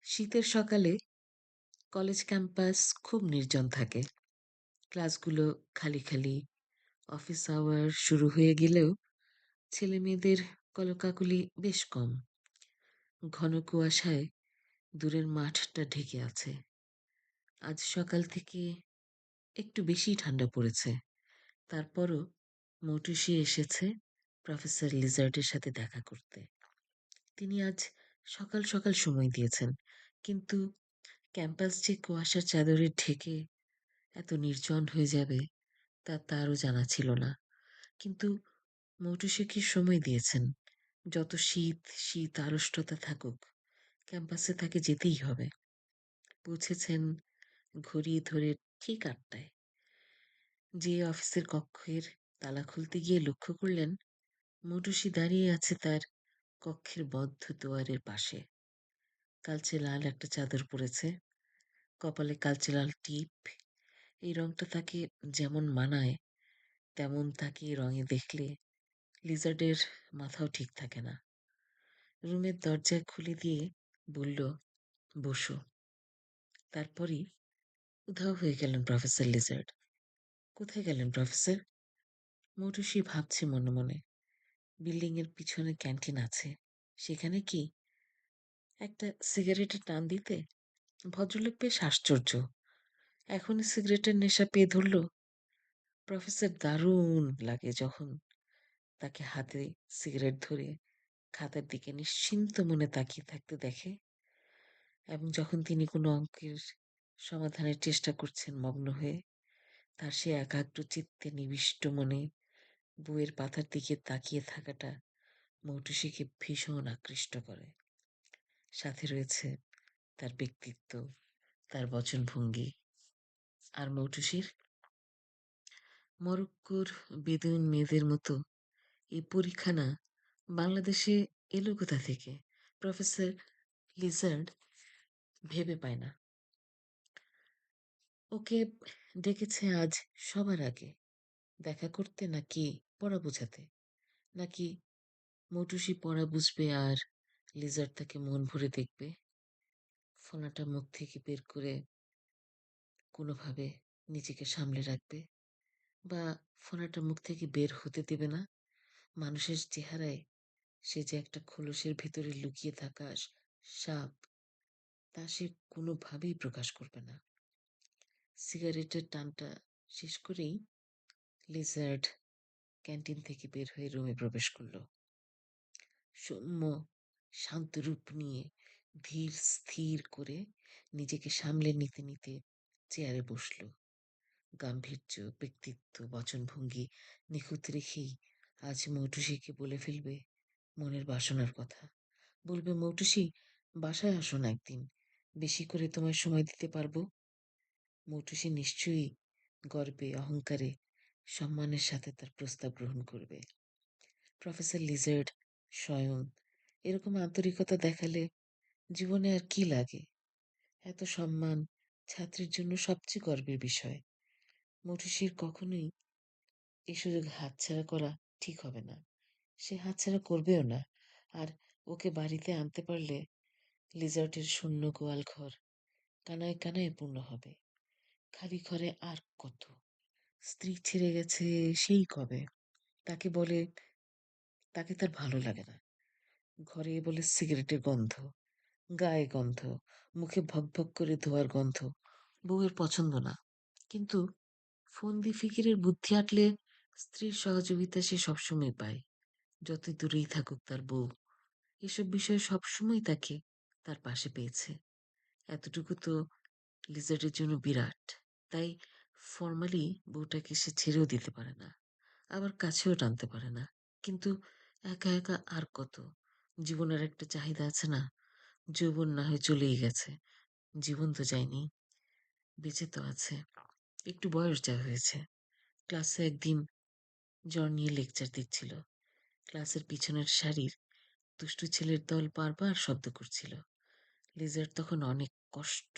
শীতের সকালে college campus খুব নির্জন থাকে। ক্লাসগুলো খালি খালি। অফিস আওয়ার শুরু হয়ে গেলেও ছেলেমেয়েদের কলকাকলি বেশ কম। ঘন কুয়াশায় দূরের মাঠটা ঢেকে আছে। আজ সকাল থেকে একটু বেশিই ঠান্ডা পড়েছে। তারপরও মৌটুসি এসেছে প্রফেসর লিজার্ডের সাথে দেখা করতে। তিনি আজ সকাল সকাল সময় দিয়েছেন, কিন্তু ক্যাম্পাস যে কুয়াশার চাদরে ঢেকে এত নির্জন হয়ে যাবে তা তারও জানা ছিল না। কিন্তু মৌটুসিকে সময় দিয়েছেন। যত শীত শীত আড়ষ্টতা থাকুক, ক্যাম্পাসে তাকে যেতেই হবে। পৌঁছেছেন ঘড়ি ধরে ঠিক ৮টায়। যে অফিসের কক্ষের তালা খুলতে গিয়ে লক্ষ্য করলেন মৌটুসি দাঁড়িয়ে আছে তার কক্ষের বদ্ধ দুয়ারের পাশে। কালচে লাল একটা চাদর পরেছে, কপালে কালচে লাল টিপ। এই রংটা তাকে যেমন মানায় তেমন তাকে এই রঙে দেখলে লিজার্ডের মাথাও ঠিক থাকে না। রুমের দরজা খুলে দিয়ে বলল, বসো। তারপরই উধাও হয়ে গেলেন প্রফেসর লিজার্ড। কোথায় গেলেন প্রফেসর? মৌটুসি ভাবছে মনে মনে। বিল্ডিং এর পিছনে ক্যান্টিন আছে, সেখানে কি একটা সিগারেটের টান দিতে? ভদ্রলোক বেশ আশ্চর্য, এখনই সিগারেটের নেশা পেয়ে ধরল। প্রফেসর দারুণ লাগে যখন তাকে হাতে সিগারেট ধরে খাতার দিকে নিশ্চিন্ত মনে তাকিয়ে থাকতে দেখে, এবং যখন তিনি কোনো অঙ্কের সমাধানের চেষ্টা করছেন মগ্ন হয়ে, তার সে একাগ্র চিত্তে নিবিষ্ট মনে বইয়ের পাতার দিকে তাকিয়ে থাকাটা মৌটুসিকে ভীষণ আকৃষ্ট করে। সাথে রয়েছে তার ব্যক্তিত্ব, তার বচনভঙ্গি। আর মৌটুসির মরক্কোর বেদুইন মেয়েদের মতো এই পরীক্ষা বাংলাদেশে এলো কোথা থেকে প্রফেসর লিজার্ড ভেবে পায় না। ওকে ডেকেছে আজ সবার আগে দেখা করতে, নাকি পড়া বোঝাতে, নাকি মৌটুসি পড়া বুঝবে আর লিজার্ড তাকে মন ভরে দেখবে? ফোনাটা মুখ থেকে বের করে কোনোভাবে নিজেকে সামলে রাখবে, বা ফোনাটা মুখ থেকে বের হতে দেবে না? মানুষের চেহারায় সে যে একটা খোলসের ভিতরে লুকিয়ে থাকা সাপ, তা সে কোনোভাবেই প্রকাশ করবে না। সিগারেটের টানটা শেষ করেই লিজার্ড ক্যান্টিন থেকে বের হয়ে রুমে প্রবেশ করল। সৌম্য শান্ত রূপ নিয়ে ধীর স্থির করে নিজেকে সামলে নিতে নিতে চেয়ারে বসল। গাম্ভীর্য, ব্যক্তিত্ব, বচনভঙ্গি নিখুঁত রেখেই আজ মৌটুসিকে বলে ফেলবে মনের বাসনার কথা। বলবে, মৌটুসি, বাসায় আসো না একদিন, বেশি করে তোমায় সময় দিতে পারবো। মৌটুসি নিশ্চয়ই গর্বে, অহংকারে, সম্মানের সাথে তার প্রস্তাব গ্রহণ করবে। প্রফেসর লিজার্ড স্বয়ং এরকম আন্তরিকতা দেখালে জীবনে আর কি লাগে? এত সম্মান ছাত্রের জন্য সবচেয়ে গর্বের বিষয়। মৌটুসির কখনোই এই সুযোগ হাতছাড়া করা ঠিক হবে না। সে হাতছাড়া করবেও না। আর ওকে বাড়িতে আনতে পারলে লিজার্টের শূন্য গোয়াল ঘর কানায় কানায় পূর্ণ হবে। খালি ঘরে আর কত? স্ত্রী ছেড়ে গেছে সেই কবে। তাকে বলে তাকে তার ভালো লাগে না। ঘরে বলে সিগারেটের গন্ধ, গায়ে গন্ধ, মুখে ভক করে ধোয়ার গন্ধ বউয়ের পছন্দ না। কিন্তু ফন্দি ফিকিরের বুদ্ধি আটলে স্ত্রীর সহযোগিতা সে সবসময় পায়, যত দূরেই থাকুক তার বউ। এসব বিষয়ে সবসময় তাকে তার পাশে পেয়েছে। এতটুকু তো লিজার্ডের জন্য বিরাট। তাই ফর্মালি বউটাকে সে ছেড়েও দিতে পারে না, আবার কাছেও টানতে পারে না। কিন্তু একা একা আর কত? জীবনের একটা চাহিদা আছে না? যৌবন না হয় চলেই গেছে, জীবন তো যায়নি, বেঁচে তো আছে। একটু বয়স যা হয়েছে। ক্লাসে একদিন জ্বর নিয়ে লেকচার দিচ্ছিল। ক্লাসের পিছনের সারির দুষ্টু ছেলের দল বারবার শব্দ করছিল। লিজার তখন অনেক কষ্ট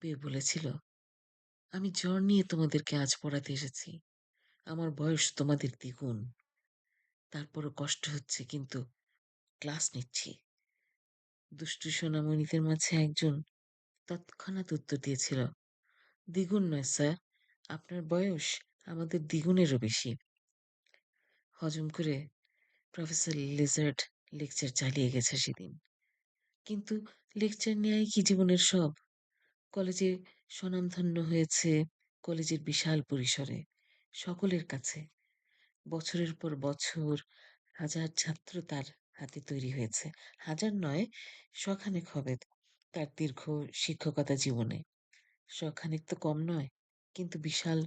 পেয়ে বলেছিল, আমি জ্বর নিয়ে তোমাদেরকে আজ পড়াতে এসেছি, আমার বয়স তোমাদের দ্বিগুণ, তারপরও কষ্ট হচ্ছে, কিন্তু ক্লাস নিচ্ছি। দুষ্টু সোনামণিদের মাঝে একজন তৎক্ষণাৎ উত্তর দিয়েছিল, দ্বিগুণ নয় স্যার, আপনার বয়স আমাদের দ্বিগুণেরও বেশি। হজম করে প্রফেসর লিজার্ড লেকচার চালিয়ে গেছে সেদিন। কিন্তু লেকচার নেয়াই কি জীবনের সব? কলেজে স্বনামধন্য হয়েছে, কলেজের বিশাল পরিসরে, সকলের কাছে। বছরের পর বছর হাজার ছাত্র তার হাতে তৈরি হয়েছে। হাজার নয়, শখানেক হবে তার দীর্ঘ শিক্ষকতা জীবনে। শখানেক তো কম নয়, কিন্তু বিশাল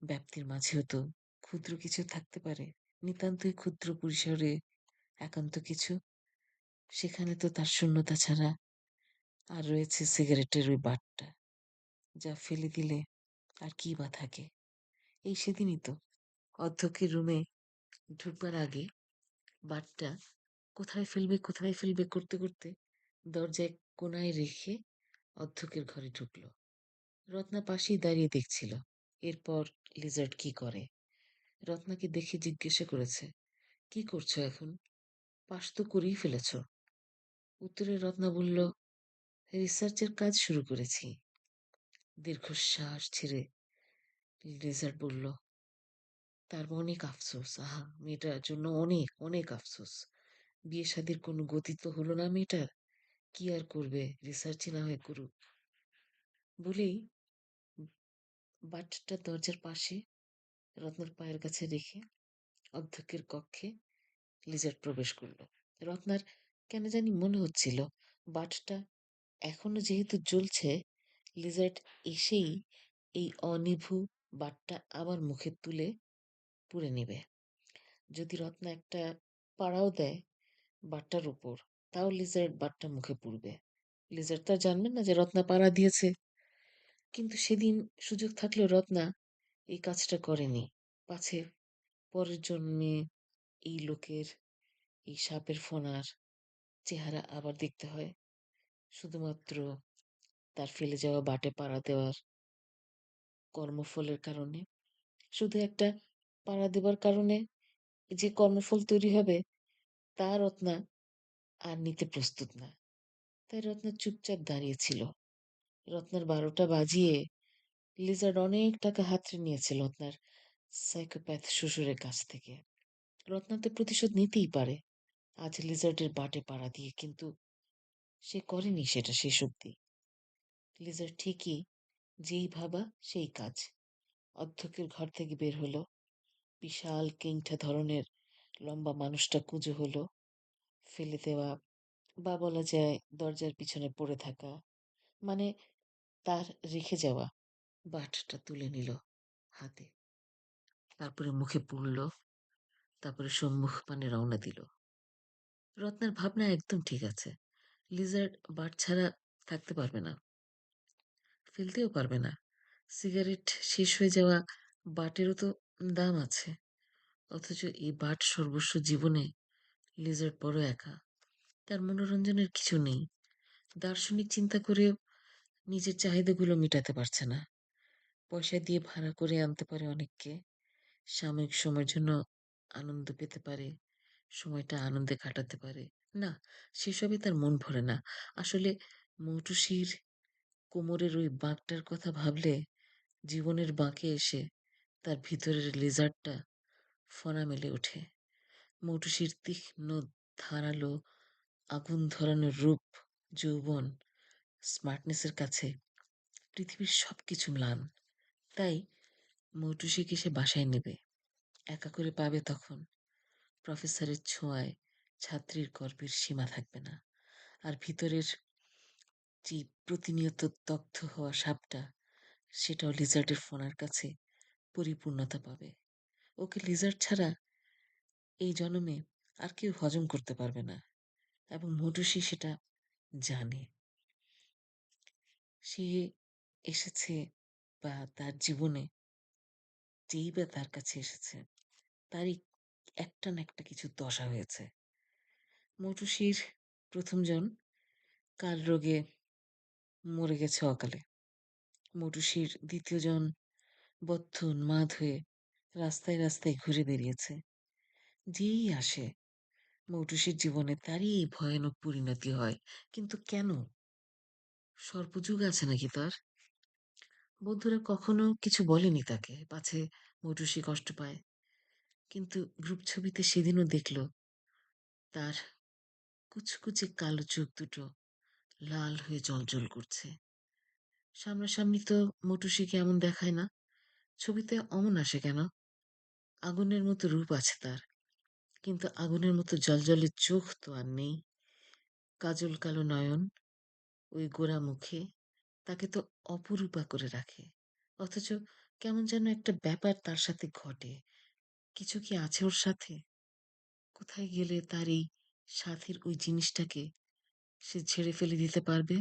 ব্যাপ্তির মাঝেও তো ক্ষুদ্র কিছু থাকতে পারে, নিতান্তই ক্ষুদ্র পরিসরে একান্ত কিছু। সেখানে তো তার শূন্যতা ছাড়া আর রয়েছে সিগারেটের ওই বাটটা, যা ফেলে দিলে আর কি বা থাকে। এই সেদিনই তো অধ্যক্ষের রুমে ঢুকবার আগে বাটটা কোথায় ফেলবে করতে করতে দরজায় কোনায় রেখে অধ্যক্ষের ঘরে ঢুকলো। রত্না পাশেই দাঁড়িয়ে দেখছিল এরপর লিজার্ড কি করে। রত্নাকে দেখে জিজ্ঞাসা করেছে, কি করছো এখন? পাশ তো করেই ফেলেছ। উত্তরে রত্না বলল, রিসার্চের কাজ শুরু করেছি। দীর্ঘশ্বাস ছেড়ে লিজার্ড বলল, তার অনেক আফসোস। আহা, মেয়েটার জন্য অনেক অনেক আফসোস। বিয়ে শাদির কোনো গতি তো হলো না মেয়েটার। কি আর করবে, রিসার্চই না হয় করুক। বলেই বাটটা দরজার পাশে রত্নার পায়ের কাছে রেখে অধ্যক্ষের কক্ষে লিজার্ড প্রবেশ করল। রত্নার কেন জানি মনে হচ্ছিল বাটটা এখনো যেহেতু জ্বলছে, লিজার্ড এসেই এই অনিভু বাটটা আবার মুখে তুলে পুড়ে নেবে। যদি রত্না একটা পাড়াও দেয় বাটটার উপর, তাও লিজার্ড বাটটা মুখে পুড়বে। লিজার্ড তো আর জানবেন না যে রত্না পাড়া দিয়েছে। কিন্তু সেদিন সুযোগ থাকলেও রত্না এই কাজটা করেনি। পাছে পরের জন্মে এই লোকের, এই সাপের ফোনার চেহারা আবার দেখতে হয়, শুধুমাত্র তার ফেলে যাওয়া বাটে পাড়া দেওয়ার কর্মফলের কারণে। শুধু একটা পাড়া দেবার কারণে যে কর্মফল তৈরি হবে, তা রত্না আর নিতে প্রস্তুত না। তাই রত্না চুপচাপ দাঁড়িয়েছিল। রত্নার 12টা বাজিয়ে লিজার্ড অনেক টাকা হাতড়ে নিয়েছে রত্নার সাইকোপ্যাথ শ্বশুরের কাছ থেকে। রত্না তো প্রতিশোধ নিতেই পারে আজ লিজার্ডের বাটে পাড়া দিয়ে, কিন্তু সে করেনি সেটা শেষ অব্দি। লিজার্ড ঠিকই যেই ভাবা সেই কাজ। অধ্যক্ষের ঘর থেকে বের হলো। বিশাল কেংটা ধরনের লম্বা মানুষটা কুঁজো হলো। ফেলে দেওয়া বা বলা যায় দরজার পিছনে পড়ে থাকা, মানে তার রেখে যাওয়া বাটটা তুলে নিল হাতে। তারপরে মুখে পুরল, তারপরে সম্মুখ পানে রওনা দিল। রত্নার ভাবনা একদম ঠিক আছে। লিজার্ড বাট ছাড়া থাকতে পারবে না, ফেলতেও পারবে না। সিগারেট শেষ হয়ে যাওয়া বাটেরও তো দাম আছে। অথচ এই বাট সর্বস্ব জীবনে লিজার্ড বড় একা। তার মনোরঞ্জনের কিছু নেই। দার্শনিক চিন্তা করেও নিজের চাহিদাগুলো মেটাতে পারছে না। পয়সা দিয়ে ভাড়া করে আনতে পারে অনেককে, সাময়িক সময়ের জন্য আনন্দ পেতে পারে, সময়টা আনন্দে কাটাতে পারে। না, সেসবে তার মন ভরে না। আসলে মৌটুসির কোমরের ওই বাঁকটার কথা ভাবলে জীবনের বাঁকে এসে তার ভিতরের লেজারটা ফনা মেলে ওঠে। মৌটুসির তীক্ষ্ণ ধারালো আগুন ধরানো রূপ, যৌবন, স্মার্টনেসের কাছে পৃথিবীর সবকিছু ম্লান। তাই মৌটুসিকে সে বাসায় নেবে, একা করে পাবে তখন। প্রফেসরের ছোঁয়ায় ছাত্রীর গর্বের সীমা থাকবে না। আর ভিতরের যে প্রতিনিয়ত দগ্ধ হওয়া সাপটা, সেটাও লিজার্ডের ফোনার কাছে পরিপূর্ণতা পাবে। ওকে লিজার্ড ছাড়া এই জন্মে আর কেউ হজম করতে পারবে না, এবং মৌটুসি সেটা জানে। সে এসেছে, বা তার জীবনে যেই বা তার কাছে এসেছে, তারই একটা না একটা কিছু দশা হয়েছে। মৌটুসির প্রথমজন কাল রোগে মরে গেছে অকালে। মৌটুসির দ্বিতীয়জন বদ্ধ উন্মাদ হয়ে রাস্তায় রাস্তায় ঘুরে বেরিয়েছে। যেই আসে মৌটুসীর জীবনে তারই এই ভয়ানক পরিণতি হয়। কিন্তু কেন? সর্পযোগ আছে নাকি তার? বন্ধুরা কখনো কিছু বলেনি তাকে, পাছে মৌটুসী কষ্ট পায়। কিন্তু গ্রুপ ছবিতে সেদিনও দেখল তার কুচকুচে কালো চোখ দুটো লাল হয়ে জ্বলজ্বল করছে। সামনাসামনি তো মৌটুসীকে এমন দেখায় না, ছবিতে অমন আসে কেন? আগুনের মতো রূপ আছে তার, কিন্তু আগুনের মতো জ্বলজ্বলে চোখ তো আর নেই। কাজল কালো নয়ন, ওই গোরা মুখে তাকে তো অপরূপা করে রাখে। অথচ কেমন যেন একটা ব্যাপার তার সাথে ঘটে। কিছু কি আছে ওর সাথে? কোথায় গেলে তার এই সাথের ওই জিনিসটাকে সে ঝেড়ে ফেলে দিতে পারবে?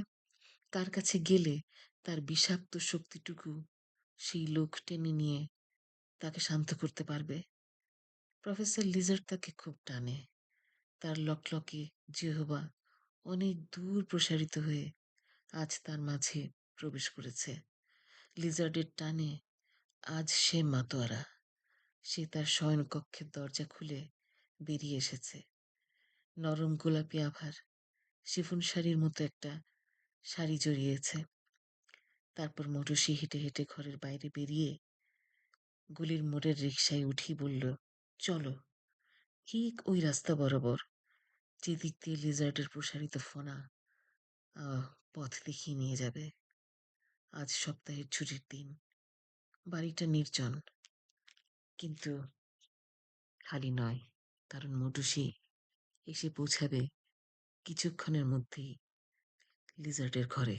কার কাছে গেলে তার বিষাক্ত শক্তিটুকু সেই লোক টেনে নিয়ে তাকে শান্ত করতে পারবে? প্রফেসর লিজার্ড তাকে খুব টানে। তার লকলকে জিহ্বা অনেক দূর প্রসারিত হয়ে আজ তার মাঝে প্রবেশ করেছে। লিজার্ডের টানে আজ সে মাতোয়ারা। সে তার শয়নকক্ষের দরজা খুলে বেরিয়ে এসেছে। নরম গোলাপি আভার শিফন শাড়ির মতো একটা শাড়ি জড়িয়েছে। তারপর মটুসি হেঁটে হেঁটে ঘরের বাইরে বেরিয়ে গলির মোড়ের রিকশায় উঠি বলল, চলো। ঠিক ওই রাস্তা বরাবর যেদিক দিয়ে লিজার্ডের প্রসারিত ফনা আহ পথ দেখিয়ে নিয়ে যাবে। আজ সপ্তাহের ছুটির দিন, বাড়িটা নির্জন, কিন্তু খালি নয়, কারণ মটুসি এসে পৌঁছাবে কিছুক্ষণের মধ্যেই লিজার্ডের ঘরে।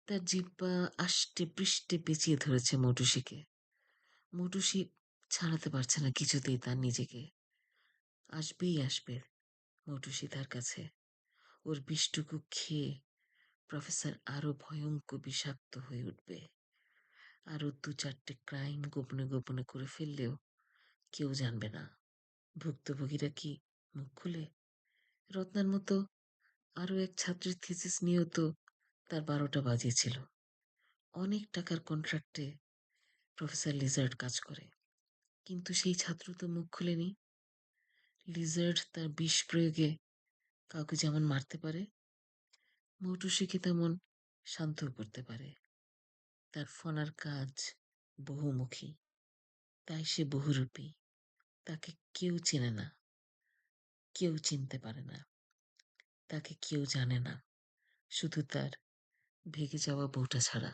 তার জিহ্বা আষ্টে পৃষ্ঠে পেঁচিয়ে ধরেছে মটুসিকে। মটুসি ছাড়াতে পারছে না কিছুতেই তার নিজেকে। আসবেই আসবে মটুসি তার কাছে। ওর বিষটুকু খেয়ে প্রফেসর আরো ভয়ঙ্কর বিষাক্ত হয়ে উঠবে। আরো দু চারটে ক্রাইম গোপনে গোপনে করে ফেললেও কেউ জানবে না। ভুক্তভোগীরা কি মুখ খুলে? রত্নার মতো আরো এক ছাত্রের থিসিস নিয়েও তো তার 12টা বাজিয়েছিল। অনেক টাকার কন্ট্রাক্টে প্রফেসর লিজার্ড কাজ করে, কিন্তু সেই ছাত্র তো মুখ খুলেনি। লিজার্ড তার বিষ প্রয়োগে কাউকে যেমন মারতে পারে, মৌটুসিকে তেমন শান্ত করতে পারে। তার ফনার কাজ বহুমুখী, তাই সে বহুরূপী। তাকে কেউ চেনে না, কেউ চিনতে পারে না, তাকে কেউ জানে না, শুধু তার ভেগে যাওয়া বউটা ছাড়া।